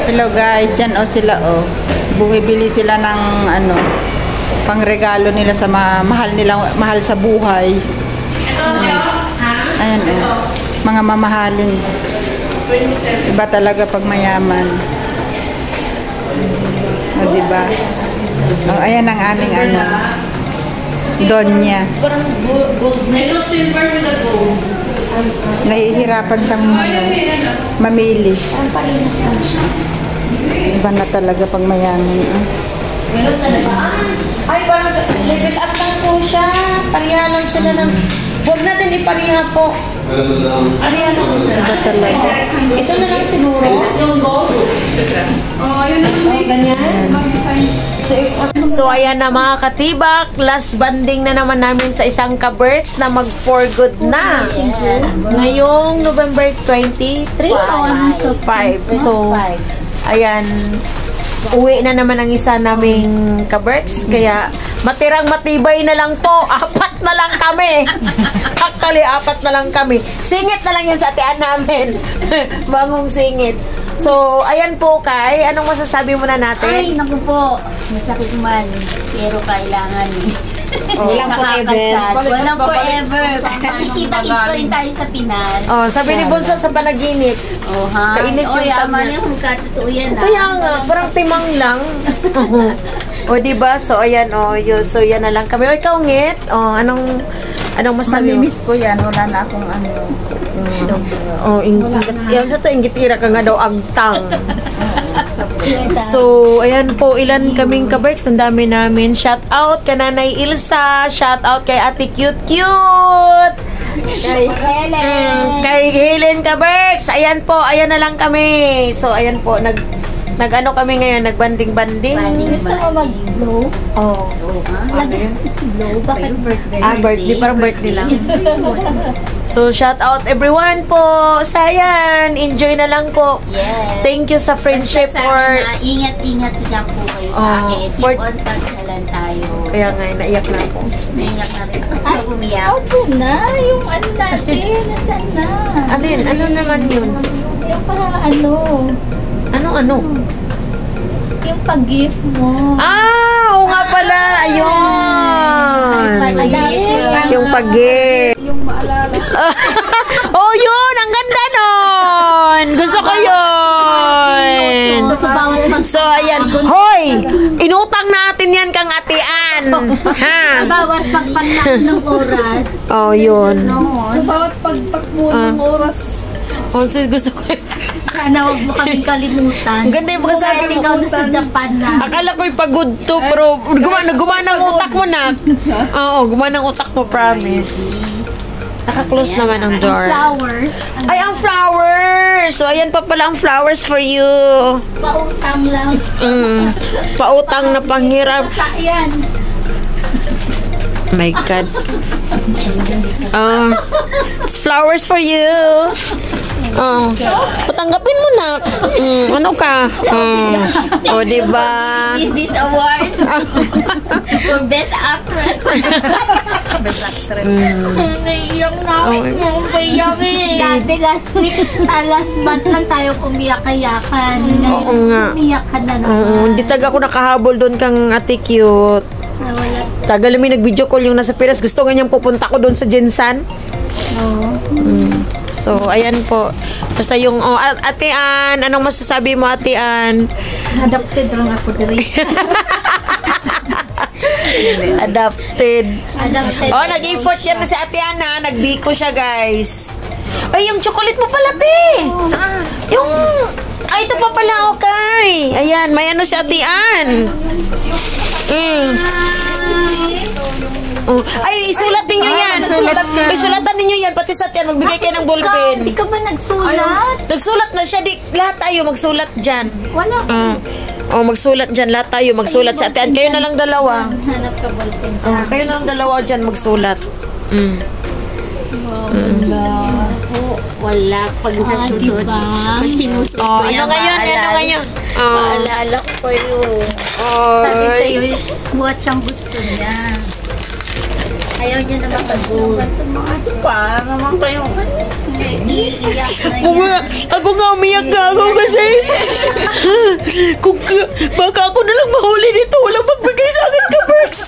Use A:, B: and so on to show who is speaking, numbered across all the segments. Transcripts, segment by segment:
A: Hello guys, yan o sila o. Bumibili sila ng ano, pangregalo nila sa mahal sa buhay. Ayan o. Mga mamahalin. Iba talaga pag mayaman. O diba? O, ayan ang aming ano. Donya.
B: Silver with the gold.
A: Nahihirapan siyang mamili.
C: Parinas lang siya.
A: Iba na talaga pag mayaman.
C: Meron talaga. Ay, parang level up lang po siya. Pariha lang siya na ng... Huwag natin ipariha po. Pariha lang siya.
A: Iba talaga.
C: Ito na lang siguro.
B: Yung gold. Yun lang.
C: Ganyan.
B: Mag-design.
D: So ayan na mga katibak, last banding na naman namin sa isang ka-birds na mag for good na. Ngayong November 23, 5. So ayan, uwi na naman ang isa naming ka-birds, kaya matirang matibay na lang po. 4 na lang kami. Actually, 4 na lang kami. Singit na lang yun sa atian namin. Bangong singit. So, ayan po Kay, anong masasabi mo na natin?
E: Ay, naku po. Masakit man. Pero kailangan eh.
A: Walang forever.
E: Walang forever. Kita-kits pa rin tayo sa Pinas.
D: Oh, sabi ni Bunso sa panaginip.
E: Oh, ha?
D: Kainis yung
E: yaman
D: sabi.
E: yung katotoo yan, ha?
D: Kaya nga, parang timang lang. O, diba? So, ayan, so, yan na lang kami. O, ikaw, Ngit? O, anong masabi mo?
A: Mamimiss ko yan. Wala na akong ano.
D: Yan sa to, ingitira ka nga daw agtang. So, ayan po, ilan kaming ka-berks. Ang dami namin. Shout out kay Nanay Ilsa. Shout out kay Ate Cute Cute. Kay Helen ka-berks. Ayan po, ayan na lang kami. So, ayan po, nag-ano kami ngayon, nagbanding-banding.
C: Gusto mo mag-blow?
D: Oh.
C: Blow? Bakit birthday?
D: Birthday. Parang birthday lang. So, shout out everyone po. Sayan, enjoy na lang po.
E: Yes.
D: Thank you sa friendship
E: Basta
D: for...
E: na, ingat-ingat lang po kayo sa akin. Keep on touch na lang tayo.
D: Kaya nga, naiyak na ako.
E: Naiyak na rin. Ako umiyak.
C: Opo na, yung ano natin, nasan na?
D: Ano naman yun?
C: Yung ano?
D: Ano?
C: Yung pag-gift mo.
D: Oo nga pala. Ayun. Yung pag-gift.
C: Yung maalala.
D: Oh, yun. Ang ganda nun. Gusto ko yun.
C: Sa bawat
D: So, ayan. Hoy! Inutang natin yan kang atian. Ha?
C: bawat pagpanlak ng oras.
D: Oh, yun.
C: Sa bawat pagtakbo ng oras.
D: Oh, gusto ko yun.
C: Sana huwag mo kaming kalimutan.
D: Ang ganda yung pagkasabi
C: Dahil
D: mo.
C: ikaw na sa Japan na.
D: Akala ko'y pagod to, pero gumana ang utak mo na. Oo, gumana ang utak mo, promise. Naka-close naman ang door.
C: Flowers.
D: Ay, ang flowers! So, ayan pa pala ang flowers for you.
C: Pautang lang.
D: Pautang na panghirap.
C: Basta yan.
D: My God. It's flowers for you. Patanggapin mo na. Ano ka? O, diba?
E: Is this award for best actress?
C: Best actress.
E: Naiiyak na ako. Naiiyak eh.
C: Dati last week, last month lang tayo umiyak-ayakan.
D: Oo nga.
C: Umiyakan na naman.
D: Hindi taga ako nakahabol doon kang Ate Cute.
C: Nawala.
D: Tagal may nag-video call yung nasa Pinas. Gusto nga niyang pupunta ko doon sa Jensan.
C: Oo.
D: So, ayan po. Basta yung, Ate Ann, anong masasabi mo, Ate Ann?
C: Adopted lang ako diri.
D: Adopted.
C: Adopted.
D: Oh, nag-effort yan na si Ate Ann, ha? Nagbiko siya, guys. Ay, yung chocolate mo pala, te. Yung, ito pa pala, okay. Ayan, may ano si Ate Ann. Ay, isulat ninyo yan. Sulatan ninyo yan. Pati sa tiyan, magbigay kayo ng ballpen.
C: Hindi ka ba nagsulat?
D: Nagsulat na siya. Lahat tayo magsulat dyan.
C: Wala.
D: Magsulat dyan. Lahat tayo magsulat sa atian. Kayo na lang dalawa.
C: Hanap ka ballpen dyan.
D: Kayo na lang dalawa dyan magsulat.
E: Wala. Pag nasusunod.
C: Diba?
E: Pag sinusunod ko yan,
D: Ano ngayon?
E: maalala ko pa yun.
C: Sabi sa'yo, what siyang gusto niya. Ayaw niya naman mag-gold.
E: Para naman kayo.
C: Iiyak na yan.
D: Ako nga umiyak ka ako kasi Kung baka ako na lang mahuli nito, walang magbigay sa akin ka, Berks.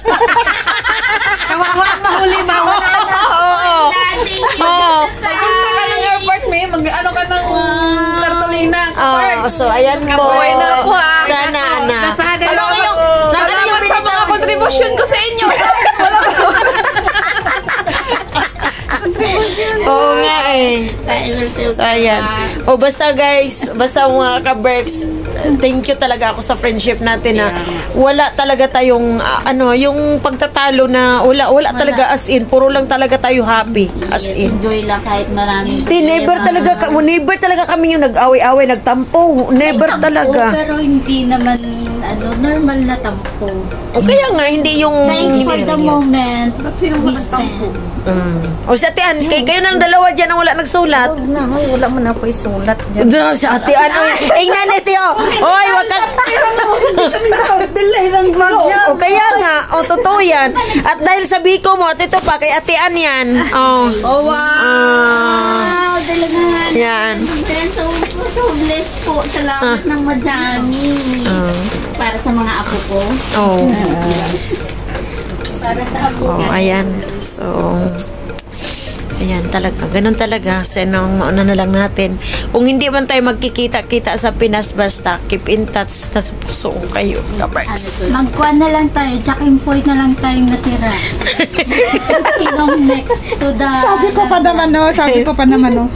A: Kawawa ang mahuli ba? Wala na.
D: Oo. Oo.
A: Pagpunta ka ng airport, may mag-ano ka ng kartolina.
D: Oh, so ayan po. Sana, anak.
A: Salamat sa mga kontribusyon ko sa inyo.
D: Oo nga eh. So ayan. O basta guys, basta mga ka-Berks, thank you talaga ako sa friendship natin na wala talaga tayong yung pagtatalo na wala talaga as in, puro lang talaga tayo happy as in.
E: Enjoy lang kahit maraming
D: Never talaga kami yung nag-away-away, nagtampo. Never talaga.
E: pero hindi naman normal na tampo.
D: O kaya nga, hindi yung...
E: Thanks for the moment.
A: Ba't sino mo nagtampo?
D: O sa Atian, kayo nang dalawa dyan ang wala nagsulat.
A: Wala mo na po isulat dyan.
D: Sa Atian, nanay Tio. Oy, wag ka...
A: Bilay lang mag-siya.
D: O kaya nga, totoo yan. At dahil sa biko mo, at ito pa, kay Atian yan.
A: Oh, wow.
E: Talaga.
D: Yan.
E: So blessed po. Salamat ng madami. Para sa mga apo ko.
D: Oh.
E: Para sa apo ko.
D: Ayan. So, ayan talaga. Ganun talaga. Na lang natin. Kung hindi man tayo magkikita-kita sa Pinas, basta keep in touch na sa puso kayo. Ka-Berks.
E: Magkuhan na lang tayo. Checking point na lang tayong natira. Ilong next to the...
A: Sabi ko pa naman,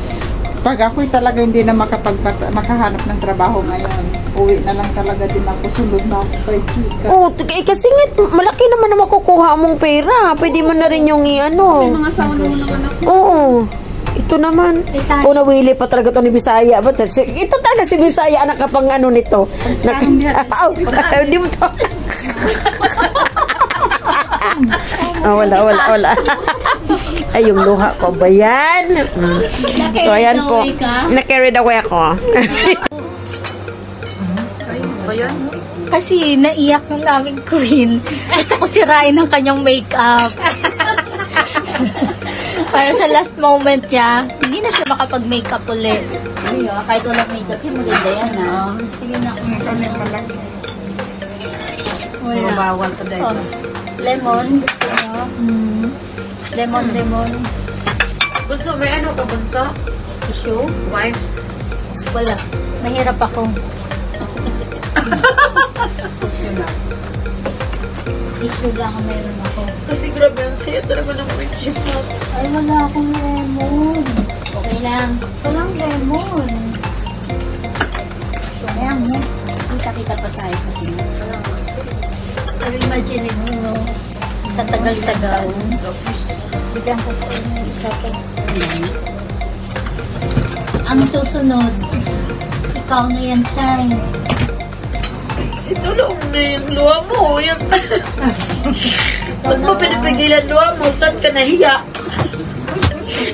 A: pag ako'y talaga hindi na makahanap ng trabaho ngayon, uwi na lang talaga din ako, sunod na ako kay Kika.
D: Kasi nga, malaki naman na makukuha mong pera. Pwede mo na rin yung
A: May mga sauna mo naman ako.
D: Oo. Ito naman. Nawili pa talaga ito ni Bisaya. Ito talaga si Bisaya, anak ka pang nito. Hindi mo to. Wala. Ay, yung luha ko ba yan? So, ayan po. Na-carried away ako.
E: Kasi naiyak ng aming queen. Gusto ko sirain ang kanyang makeup. Para sa last moment niya, hindi na siya makapag-makeup ulit. Kahit walang makeup siya, maganda yan sige na. Wala.
A: Bawal pa dahil.
E: Lemon, gusto nyo? Lemon.
D: Bunso, may ano ka, Bunso?
E: Tissue?
D: Wipes?
E: Wala. Mahirap ako. Tissue lang ang meron ako.
D: Kasi grabe ang saya talaga ng friendship mo.
E: Ay, wala akong lemon. Okay lang. Walang lemon. So, ayan mo. Kita-kita pa tayo sa Pinas. Pero imagine mo, sa tagal-tagal. Bigyan ko po yung isa pa. Ang susunod, ikaw na yan, Chay.
D: Itulong na yung luha mo. Ba't mo pinipigilan luha mo? Saan ka nahiya?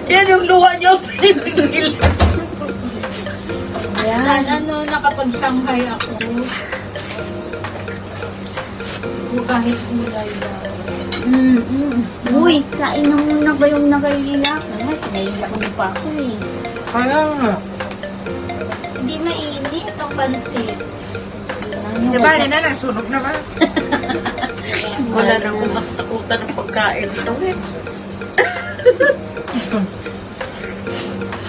D: Yan yung luha niyo pinipigilan.
E: Yan. Nakapag-Shanghai ako. Kahit gulay daw. Uy, kain na muna ba yung nakailak? Naiilak ko pa ako
A: Kaya nga.
E: Hindi mainit ang pansit.
A: Diba, na lang, sunog na ba?
D: Wala na akong makatakutan ng pagkain ito eh.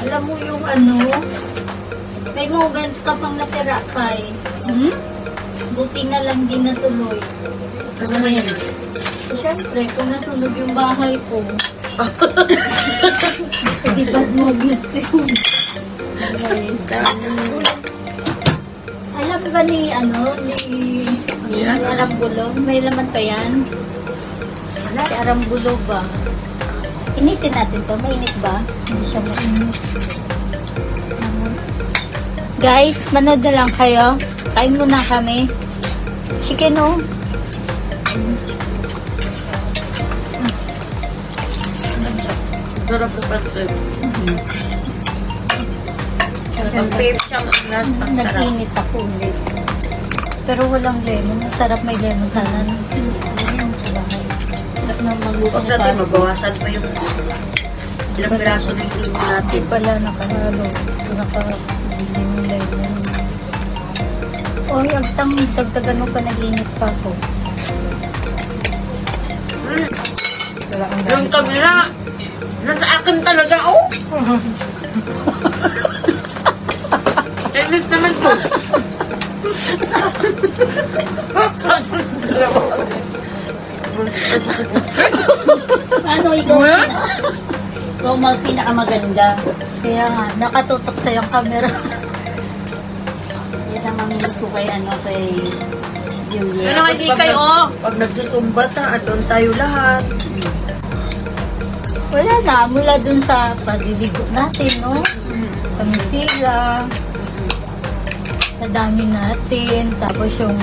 E: Alam mo yung may moments ka pang natira kay. Buti na lang din natuloy.
D: Ano yun?
E: Siyempre, kung nasunog yung bahay ko, di bad moments yun. Alam ba ni Arambulo? May laman pa yan? Si Arambulo ba? Initin natin to. Mainit ba? Hindi siya mainit. Guys, manood na lang kayo. Kain muna kami. Chicken
D: Sarap po pansin. Ang babe siya ang last ang sarap.
E: Nag-init ako ulit. Pero walang lemon. Ang sarap may lemon sana. Sarap na magluto.
D: Huwag natin mabawasan pa yung ilang piraso na yung natin.
E: Hindi pala nakahalo. Nakabili ng lemon. O, agtang dagdagan mo pa nag-init pa ako.
D: Yung kamera, nasa akin talaga, oh. Kainis naman to.
E: Ano, ikaw ang pinakamaganda. Kaya nga, nakatutok sa yung camera. Yan ang maminuso kay Juliet.
D: Ano kasi kayo, pag nagsusumbat ha, doon tayo lahat.
E: Wala na, mula dun sa pagbibigo natin, no? Sa misila, sa dami natin, tapos yung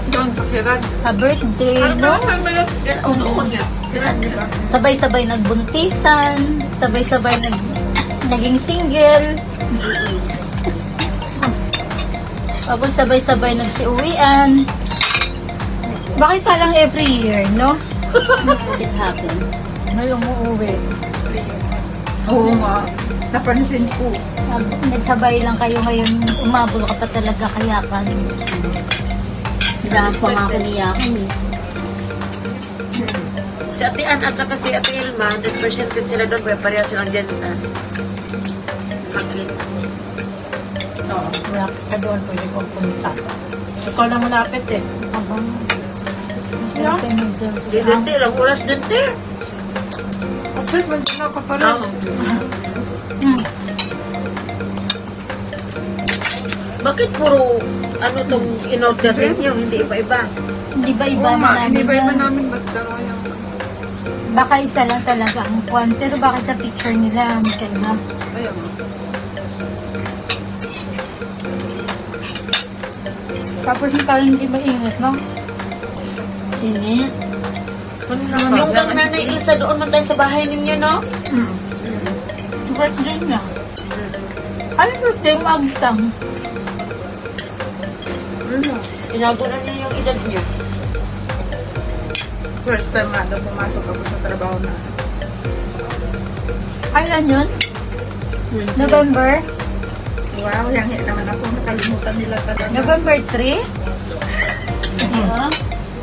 A: Doon sa Kiran.
E: birthday, no? Sabay-sabay nagbuntisan, sabay-sabay naging single. Tapos sabay-sabay nagsiuwian. Bakit parang every year, no? It happens. May umuwi.
A: Oo nga. Napansin ko.
E: Nagsabay lang kayo ngayon, umabol ka pa talaga kayakan. Dahil pa nga ako niyakan eh.
D: Si Ate Ann at saka si Ate Ilma, 100% din sila doon, may pareha silang Jensen. Okay.
A: Oo.
F: Malapit ka doon, pwede kong pumunta. Ikaw lang malapit eh.
E: Abang. Masarap yung noodles.
D: Di dente, ilang oras dente.
F: At least, magdala ka pa rin.
D: Bakit puro ano tong in-order ninyo, hindi iba-iba?
E: Hindi ba iba
A: Oo
E: na
A: nga,
E: namin
A: hindi ba
E: yan?
A: naman namin ba't gano'n yung...
E: Baka isa lang talaga ang kwan. Pero bakit sa picture nila, may kaiba?
A: Ayun.
E: Tapos parang hindi mainit, no? Init.
D: Yung kang Nanay Ilsa, doon man tayo sa bahay ninyo, no?
E: Birthday niya. Ano birthday mo, Agtang?
D: Tinago na niya yung edad niya.
A: First time nga daw pumasok ako sa trabaho na.
E: Kailan yun? November?
A: Wow, yang naman ako. Nakalimutan nila talaga.
E: November 3?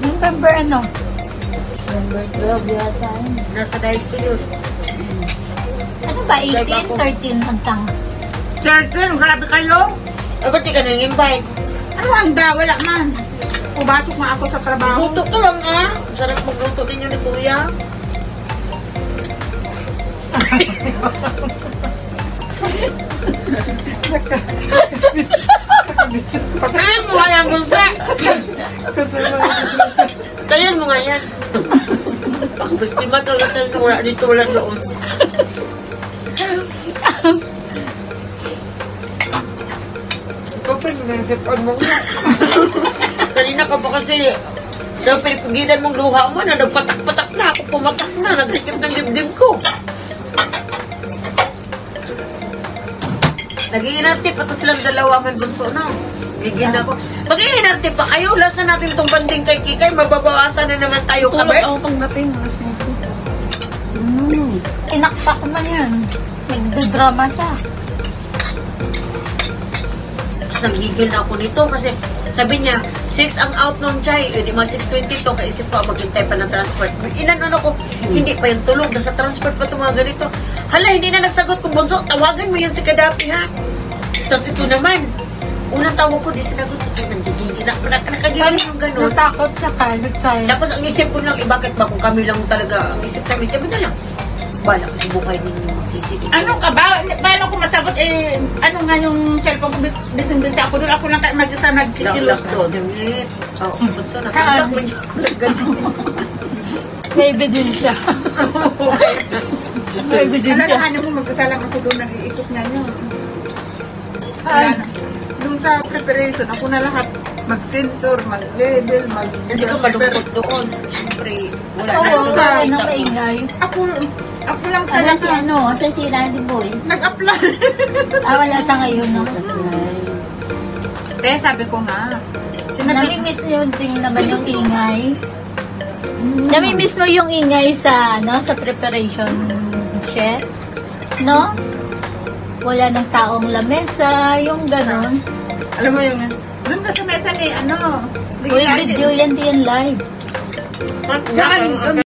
E: November ano?
C: Number 12 yata.
D: Nasa diet ko yun.
E: Ano ba? 18? 13 Agtang?
A: 13, grabe kayo.
D: Ba't di ka nang-invite?
A: Ano ang da? Wala man. Pumasok nga ako sa trabaho.
D: Luto ko lang ah. Sarap magluto ninyo ni Kuya. Tayan mo nga yan, Bunsa! Tayan mo nga yan. Biktima talaga tayo na wala dito, wala doon. Ikaw pa yung nasipon mo nga. Kanina ka ba kasi daw pinipigilan mong luha mo na nagpatak-patak na ako, pumatak na, nagsikip ng dibdib ko. Nag-iinarte pa to silang dalawa may bunso na. Gigil ako. Mag-iinarte pa kayo, last na natin itong banding kay Kikay, mababawasan na naman tayo kabers.
A: pagdating. Alas 5.
E: Inakpak man yan. Nagdadrama siya.
D: Tapos nagigil na ako nito kasi sabi niya, 6 ang out nung Chay, hindi mga 6:20 to, kaisip ko, maghintay pa ng transport. Inano ko, hindi pa yung tulog, nasa transport pa itong mga ganito. Hala, hindi na nagsagot kung bunso, tawagan mo yan si Kadapi ha. Tapos ito naman, unang tawag ko, di sinagot ko, ay nandiyan, nakagigil yung gano'n.
E: Natakot siya ka.
D: Tapos ang isip ko lang, bakit ba kung kami lang talaga, ang isip kami na lang. Bala ko sa buhay ninyo magsisig.
A: Ano ka ba? Paano ko masagot? Eh, ano nga yung cellphone ko? Bising-bising ako doon. Ako lang mag-isa nagkikilos doon.
D: Oo, bunso, nakatak mo niya ako ng gano'n.
E: May ebidensya. May ebidensya.
A: Alalahanin mo, mag-isa lang ako doon. Nag-iikot na yun. Wala na. Doon sa preparation, ako na lahat. Mag-sensor, mag-label,
D: Hindi ko malungkot doon. Siyempre, wala
E: Oo,
D: na.
E: ang kaya ng maingay.
A: Ako lang
C: Ano si
A: talaga.
C: ano? Asan si Randy Boy?
A: Nag-apply.
E: Wala sa ngayon, no?
A: Kaya sabi ko nga. Sinabi,
E: Namimiss nyo din naman yung ingay. Namimiss mo yung ingay sa, sa preparation, chef? No? Wala ng taong lamesa, yung ganon.
A: alam mo yung, Doon ka sa mesa ni, ano?
E: Uy, video yan, di yan live.
A: Saan?